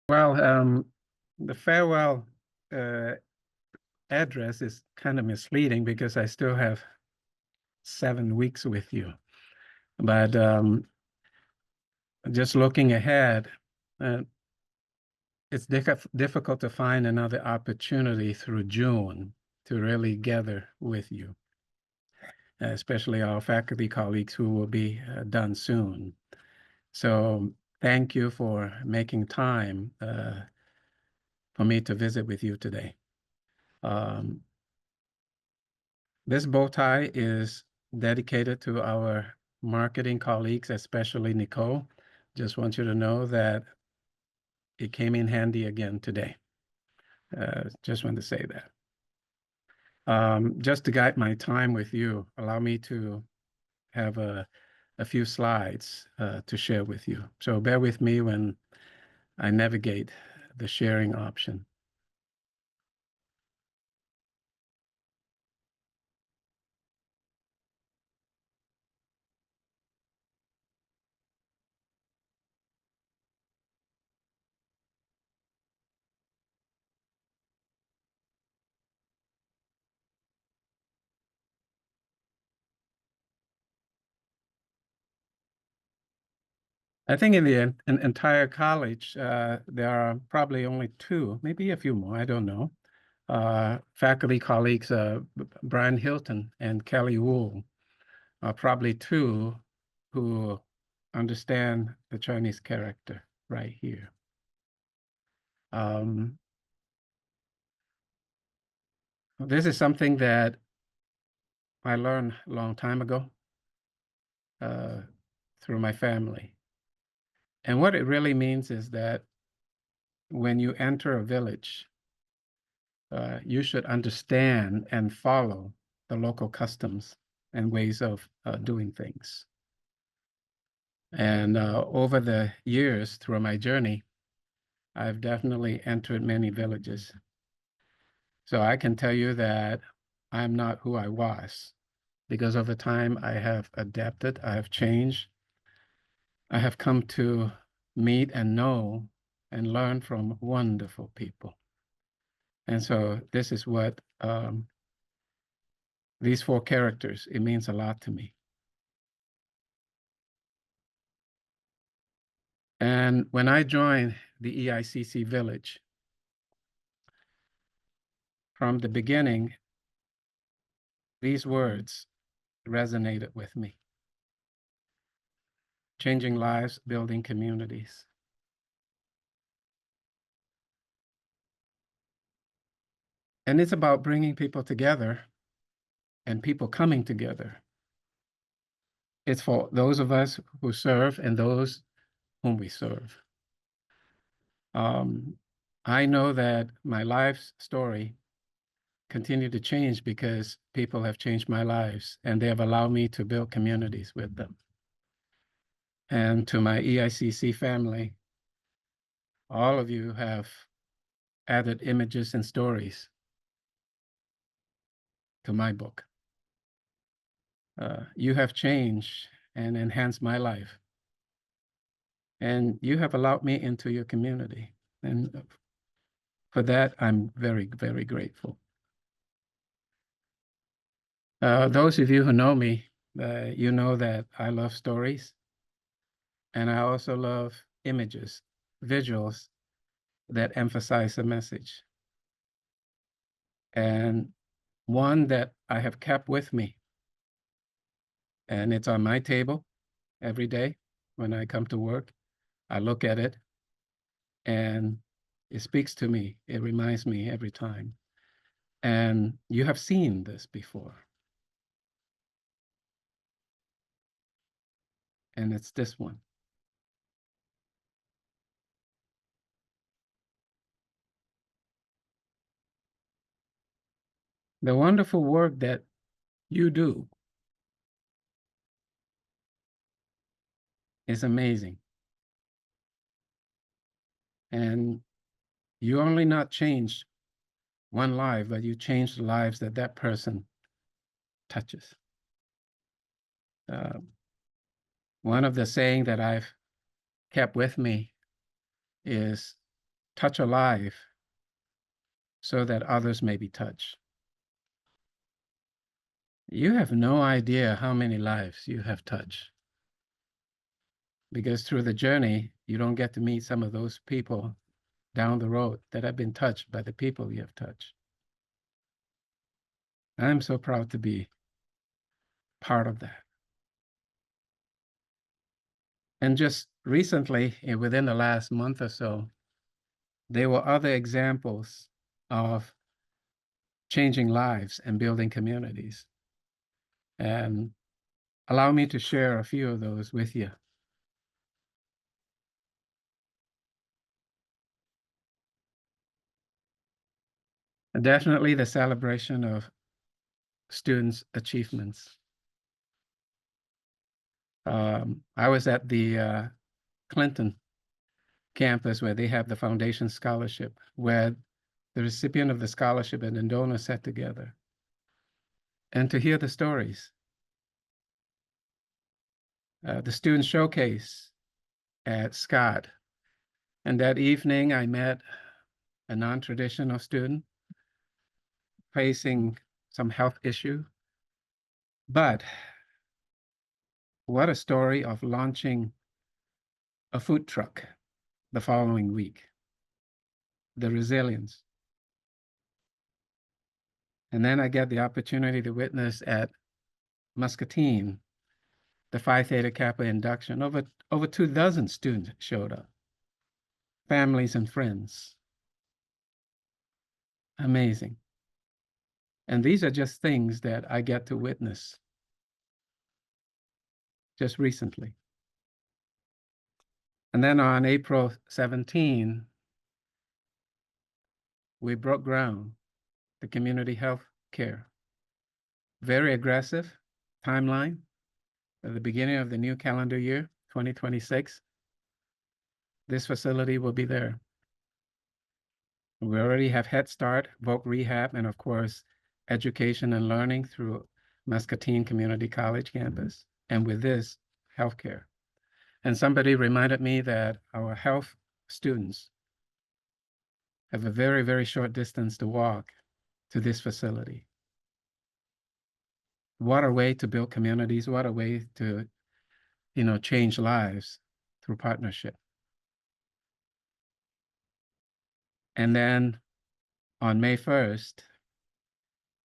Well, the farewell uh, address is kind of misleading because I still have 7 weeks with you. But just looking ahead, uh, it's difficult to find another opportunity through June to really gather with you, especially our faculty colleagues who will be done soon. So thank you for making time for me to visit with you today. Um, This bow tie is dedicated to our marketing colleagues, especially Nicole. Just want you to know that it came in handy again today. Just want to say that. Just to guide my time with you, allow me to have a few slides to share with you. So bear with me when I navigate the sharing option. I think in the entire college, there are probably only two, maybe a few more, I don't know. Faculty colleagues, Brian Hilton and Kelly Wu, are probably two who understand the Chinese character right here. This is something that I learned a long time ago through my family. And what it really means is that when you enter a village, you should understand and follow the local customs and ways of doing things. And over the years through my journey, I've definitely entered many villages. So I can tell you that I'm not who I was because over time I have adapted, I have changed. I have come to meet and know and learn from wonderful people. And so this is what these four characters, it means a lot to me. And when I joined the EICC village, from the beginning, these words resonated with me. Changing lives, building communities. And it's about bringing people together and people coming together. It's for those of us who serve and those whom we serve. I know that my life's story continued to change because people have changed my lives and they have allowed me to build communities with them. And to my EICC family, all of you have added images and stories to my book. You have changed and enhanced my life. And you have allowed me into your community. And for that, I'm very, very grateful. Those of you who know me, you know that I love stories. And I also love images, visuals that emphasize the message. And one that I have kept with me, and it's on my table every day when I come to work. I look at it and it speaks to me. It reminds me every time. And you have seen this before. And it's this one. The wonderful work that you do is amazing. And you only not changed one life, but you change the lives that that person touches. One of the saying that I've kept with me is touch a life so that others may be touched. You have no idea how many lives you have touched, because through the journey, you don't get to meet some of those people down the road that have been touched by the people you have touched. I'm so proud to be part of that. And just recently, within the last month or so, there were other examples of changing lives and building communities. And allow me to share a few of those with you. And definitely the celebration of students' achievements. I was at the Clinton campus where they have the foundation scholarship, where the recipient of the scholarship and the donor sat together. And to hear the stories, the student showcase at Scott. And that evening, I met a non-traditional student facing some health issue. But what a story of launching a food truck the following week. The resilience. And then I get the opportunity to witness at Muscatine the Phi Theta Kappa induction. Over 24 students showed up, families and friends. Amazing. And these are just things that I get to witness just recently. And then on April 17, we broke ground, the community health care. Very aggressive timeline at the beginning of the new calendar year, 2026. This facility will be there. We already have Head Start, Voc Rehab, and of course, education and learning through Muscatine Community College campus. And with this, healthcare. And somebody reminded me that our health students have a very, very short distance to walk to this facility. What a way to build communities, what a way to, change lives through partnership. And then on May 1st,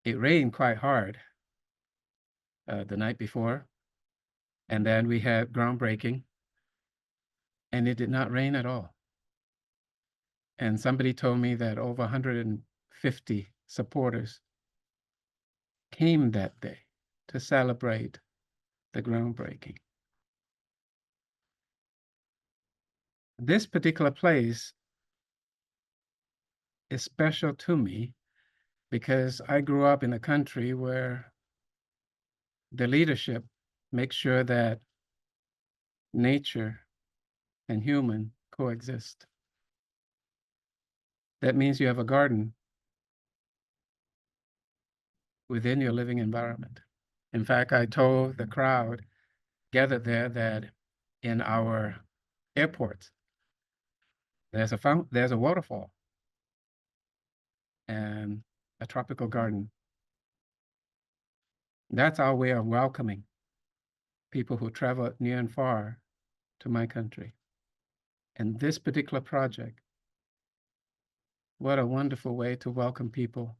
it rained quite hard the night before. And then we had groundbreaking, and it did not rain at all. And somebody told me that over 150 supporters came that day to celebrate the groundbreaking. This particular place is special to me because I grew up in a country where the leadership makes sure that nature and human coexist. That means you have a garden within your living environment. In fact, I told the crowd gathered there that in our airport, there's a waterfall and a tropical garden. That's our way of welcoming people who travel near and far to my country. And this particular project, what a wonderful way to welcome people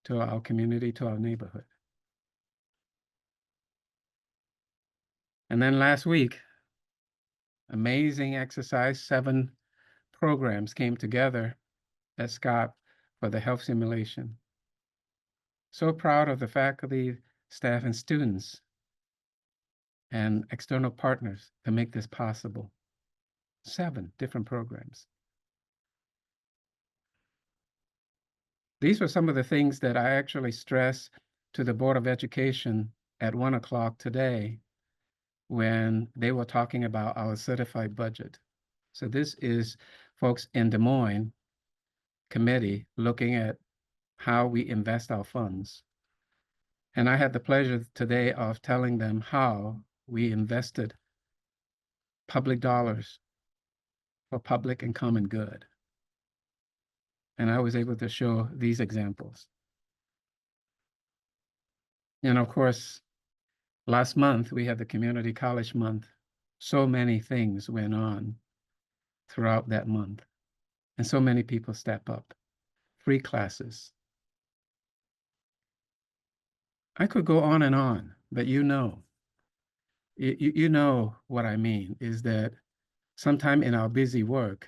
to our community, to our neighborhood. And then last week, amazing exercise, 7 programs came together at Scott for the health simulation. So proud of the faculty, staff, and students and external partners to make this possible. 7 different programs. These were some of the things that I actually stressed to the Board of Education at 1 o'clock today when they were talking about our certified budget. So this is folks in Des Moines committee looking at how we invest our funds. And I had the pleasure today of telling them how we invested public dollars for public and common good. And I was able to show these examples. And of course, last month we had the Community College Month. So many things went on throughout that month. And so many people step up. Free classes. I could go on, but you know what I mean is that sometime in our busy work,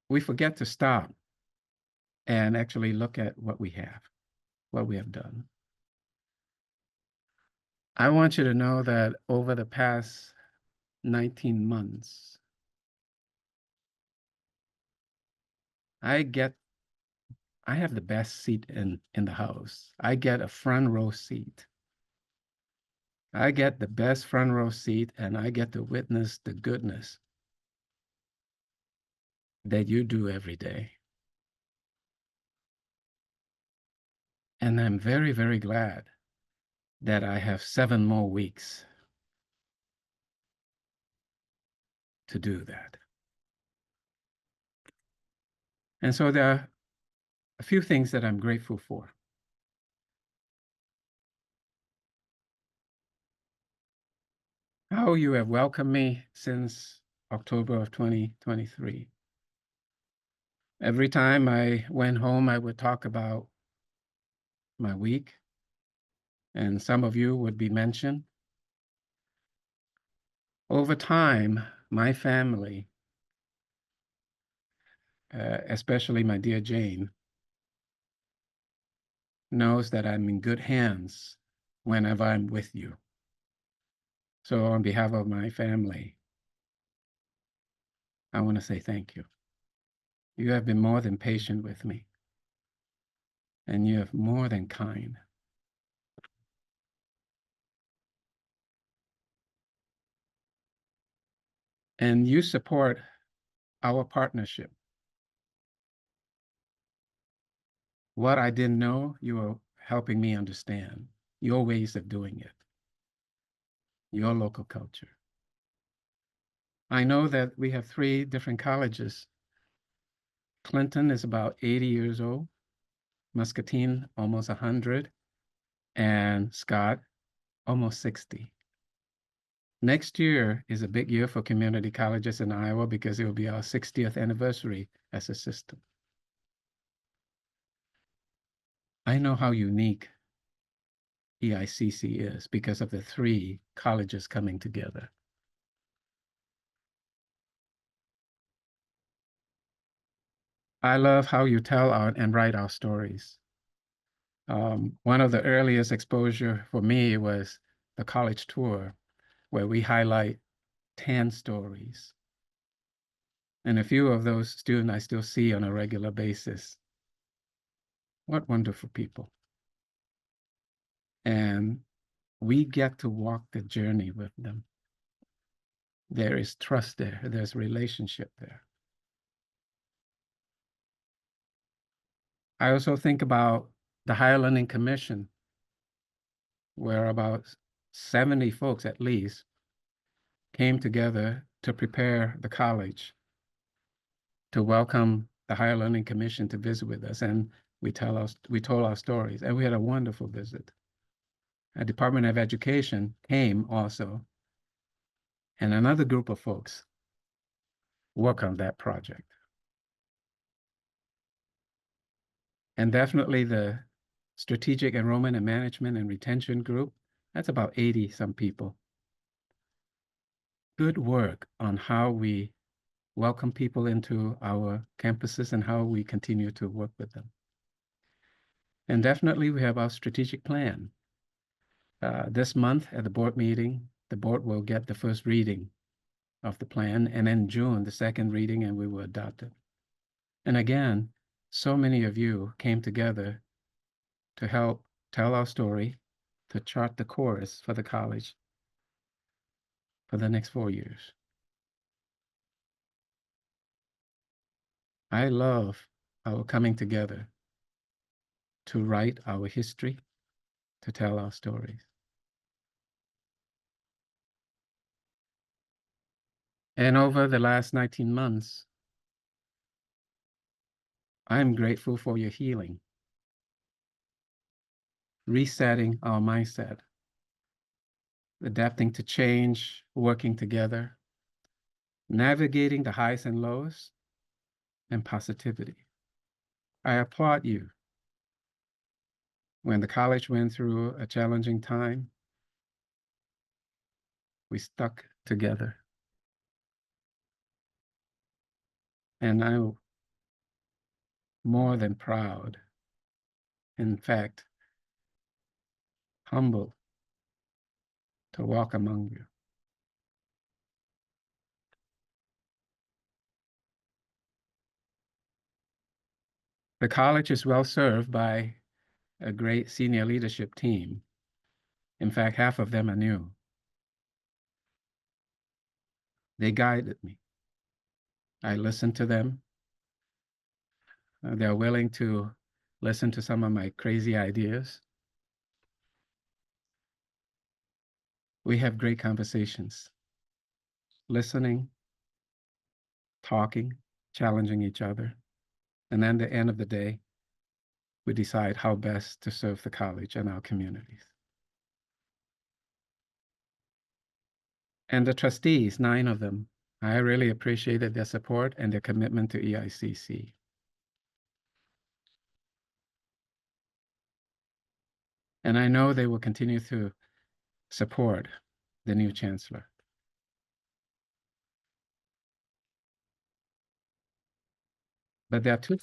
we forget to stop and actually look at what we have done. I want you to know that over the past 19 months, I have the best seat in the house. I get a front row seat. I get the best front row seat, and I get to witness the goodness that you do every day. And I'm very, very glad that I have 7 more weeks to do that. And so there are a few things that I'm grateful for. How you have welcomed me since October of 2023. Every time I went home, I would talk about my week, and some of you would be mentioned. Over time, my family, especially my dear Jane, knows that I'm in good hands whenever I'm with you. So on behalf of my family, I want to say thank you. You have been more than patient with me, and you have more than kind. And you support our partnership. What I didn't know, you are helping me understand your ways of doing it, your local culture. I know that we have 3 different colleges. Clinton is about 80 years old, Muscatine almost 100, and Scott almost 60. Next year is a big year for community colleges in Iowa because it will be our 60th anniversary as a system. I know how unique EICC is because of the 3 colleges coming together. I love how you tell and write our stories. One of the earliest exposure for me was the college tour, where we highlight 10 stories. And a few of those students I still see on a regular basis. What wonderful people. And we get to walk the journey with them. There is trust there. There's relationship there. I also think about the Higher Learning Commission, where about 70 folks at least came together to prepare the college to welcome the Higher Learning Commission to visit with us. And we told our stories, and we had a wonderful visit. A Department of Education came also, and another group of folks work on that project. And definitely the Strategic Enrollment and Management and Retention Group, that's about 80 some people. Good work on how we welcome people into our campuses and how we continue to work with them. And definitely we have our strategic plan. This month at the board meeting, the board will get the first reading of the plan, and in June, the second reading, and we will adopt it. And again, so many of you came together to help tell our story, to chart the course for the college for the next 4 years. I love our coming together to write our history, to tell our stories. And over the last 19 months, I'm grateful for your healing, resetting our mindset, adapting to change, working together, navigating the highs and lows, and positivity. I applaud you. When the college went through a challenging time, we stuck together. And I'm more than proud, in fact, humbled to walk among you. The college is well served by a great senior leadership team. In fact, half of them are new. They guided me. I listened to them. They're willing to listen to some of my crazy ideas. We have great conversations, listening, talking, challenging each other. And then at the end of the day, we decide how best to serve the college and our communities. And the trustees, 9 of them, I really appreciated their support and their commitment to EICC. And I know they will continue to support the new chancellor. But there are two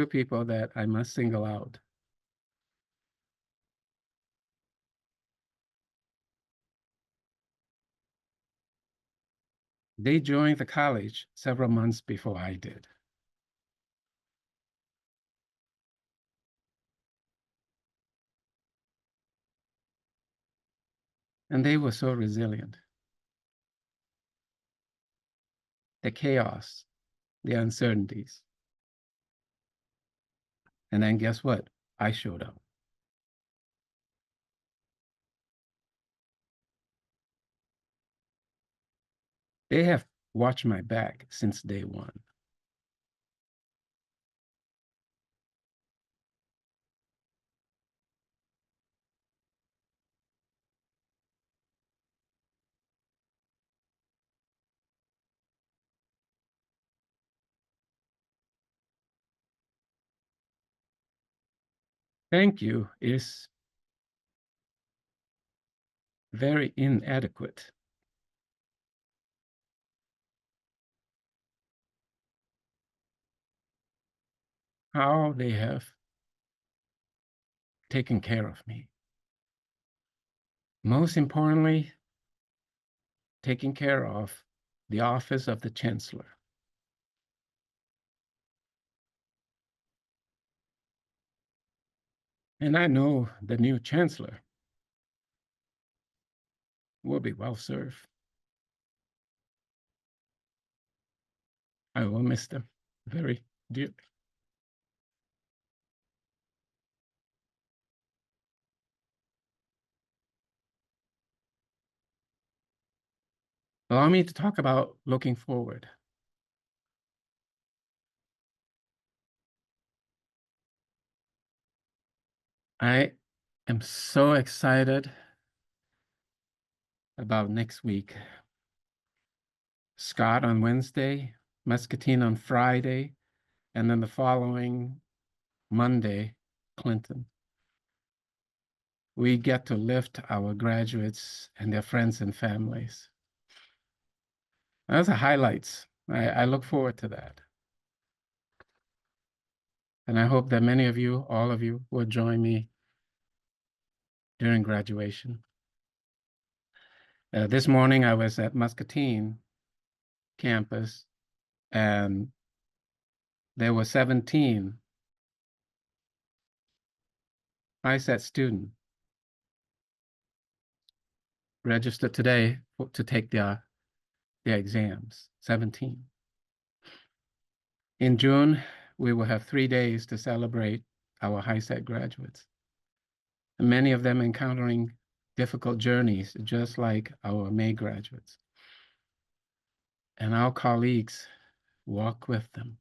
people that I must single out. They joined the college several months before I did. And they were so resilient. The chaos, the uncertainties. And then guess what? I showed up. They have watched my back since day one. Thank you is very inadequate. How they have taken care of me. Most importantly, taking care of the office of the chancellor. And I know the new chancellor will be well served. I will miss them very dearly. Allow me to talk about looking forward. I am so excited about next week. Scott on Wednesday, Muscatine on Friday, and then the following Monday, Clinton. We get to lift our graduates and their friends and families. Those are highlights. I look forward to that. And I hope that many of you, all of you, will join me during graduation. This morning I was at Muscatine campus, and there were 17 ISET students registered today to take their exams, 17. In June, we will have 3 days to celebrate our HiSET graduates. And many of them encountering difficult journeys, just like our May graduates. and our colleagues walk with them.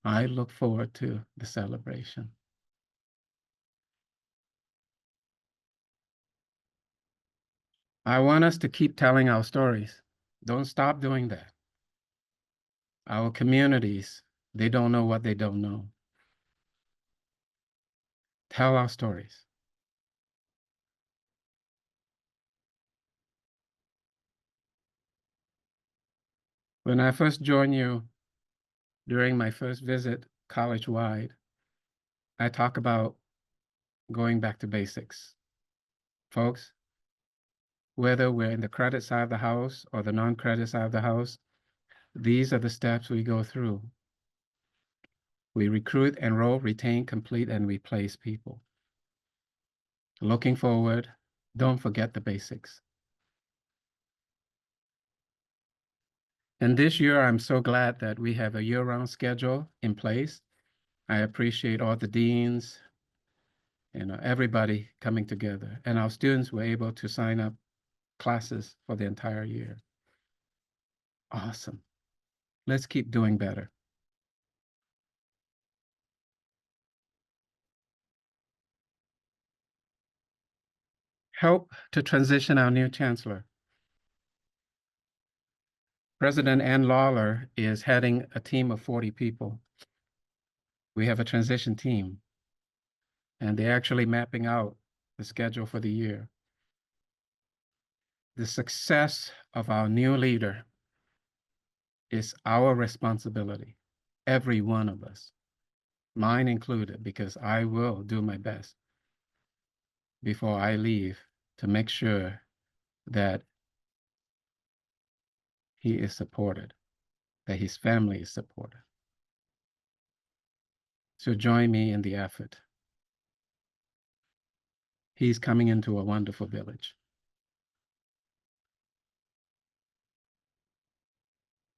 I look forward to the celebration. I want us to keep telling our stories. Don't stop doing that. Our communities, they don't know what they don't know. Tell our stories. When I first joined you during my first visit college-wide, I talk about going back to basics. Folks, whether we're in the credit side of the house or the non-credit side of the house, these are the steps we go through. We recruit, enroll, retain, complete, and replace people. Looking forward, don't forget the basics. And this year, I'm so glad that we have a year-round schedule in place. I appreciate all the deans, everybody coming together. And our students were able to sign up classes for the entire year. Awesome. Let's keep doing better. Help to transition our new chancellor. President Ann Lawler is heading a team of 40 people. We have a transition team, and they're actually mapping out the schedule for the year. The success of our new leader is our responsibility, every one of us, mine included, because I will do my best before I leave to make sure that he is supported, that his family is supported. So join me in the effort. He's coming into a wonderful village.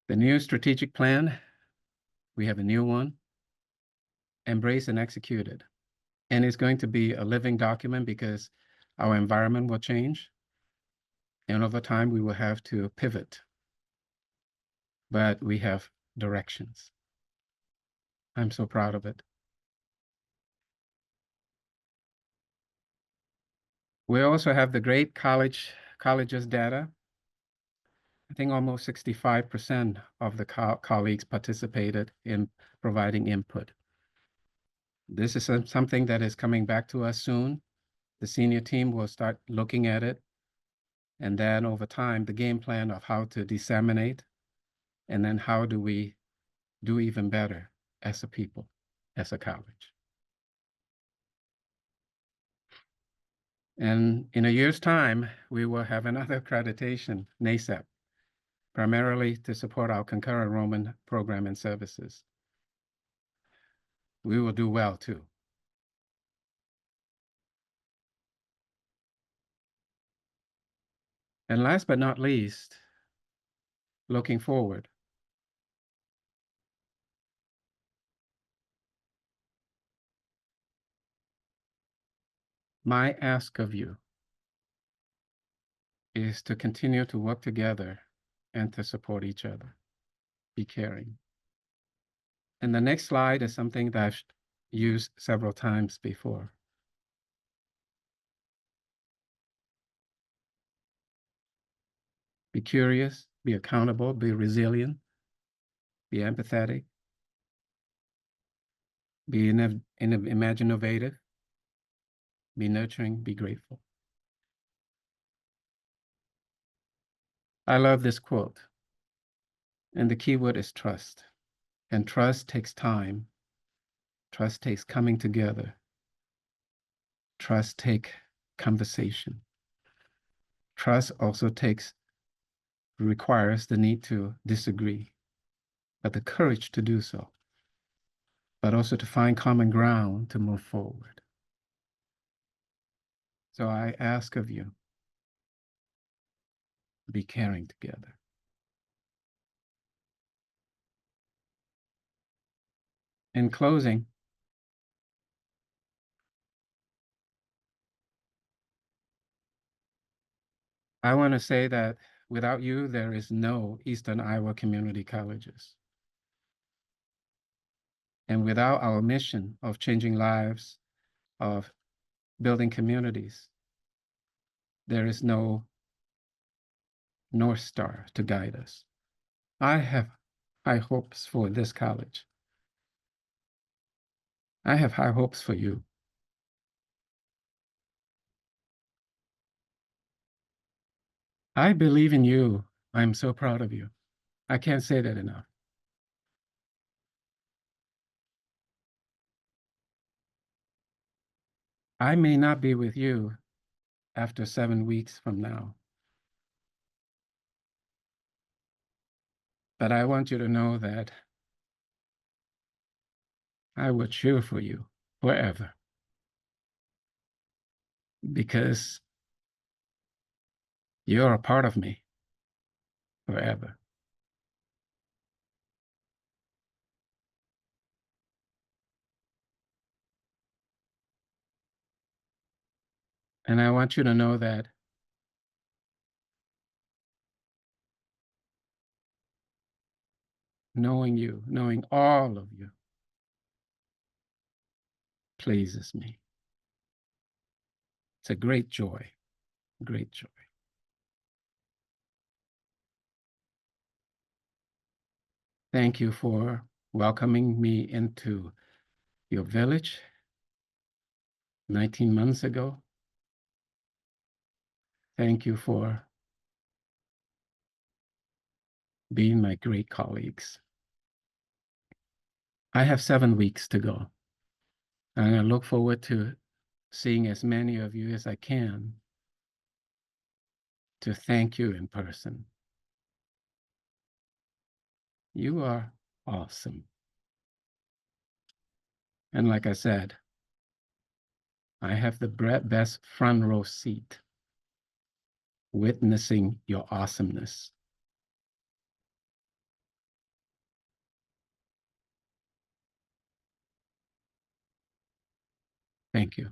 The new strategic plan, we have a new one, embrace and execute it. And it's going to be a living document because our environment will change. And over time, we will have to pivot. But we have directions. I'm so proud of it. We also have the great colleges data. I think almost 65% of the colleagues participated in providing input. This is something that is coming back to us soon. The senior team will start looking at it. And then over time, the game plan of how to disseminate, and then how do we do even better as a people, as a college. And in a year's time, we will have another accreditation, NACEP, primarily to support our concurrent enrollment program and services. We will do well too. And last but not least, looking forward. My ask of you is to continue to work together and to support each other. Be caring. And the next slide is something that I've used several times before. Be curious, be accountable, be resilient, be empathetic, be imaginative, be nurturing, be grateful. I love this quote. And the key word is trust. And trust takes time. Trust takes coming together. Trust takes conversation. Trust also requires the need to disagree, but the courage to do so, but also to find common ground to move forward. So I ask of you, be caring together. In closing, I want to say that Without you, there is no Eastern Iowa Community Colleges. And without our mission of changing lives, of building communities, there is no North Star to guide us. I have high hopes for this college. I have high hopes for you. I believe in you. I'm so proud of you. I can't say that enough. I may not be with you after 7 weeks from now, but I want you to know that I will cheer for you forever because you're a part of me forever. And I want you to know that knowing you, knowing all of you, pleases me. It's a great joy, great joy. Thank you for welcoming me into your village 19 months ago. Thank you for being my great colleagues. I have 7 weeks to go, and I look forward to seeing as many of you as I can to thank you in person. You are awesome. And like I said, I have the best front row seat witnessing your awesomeness. Thank you.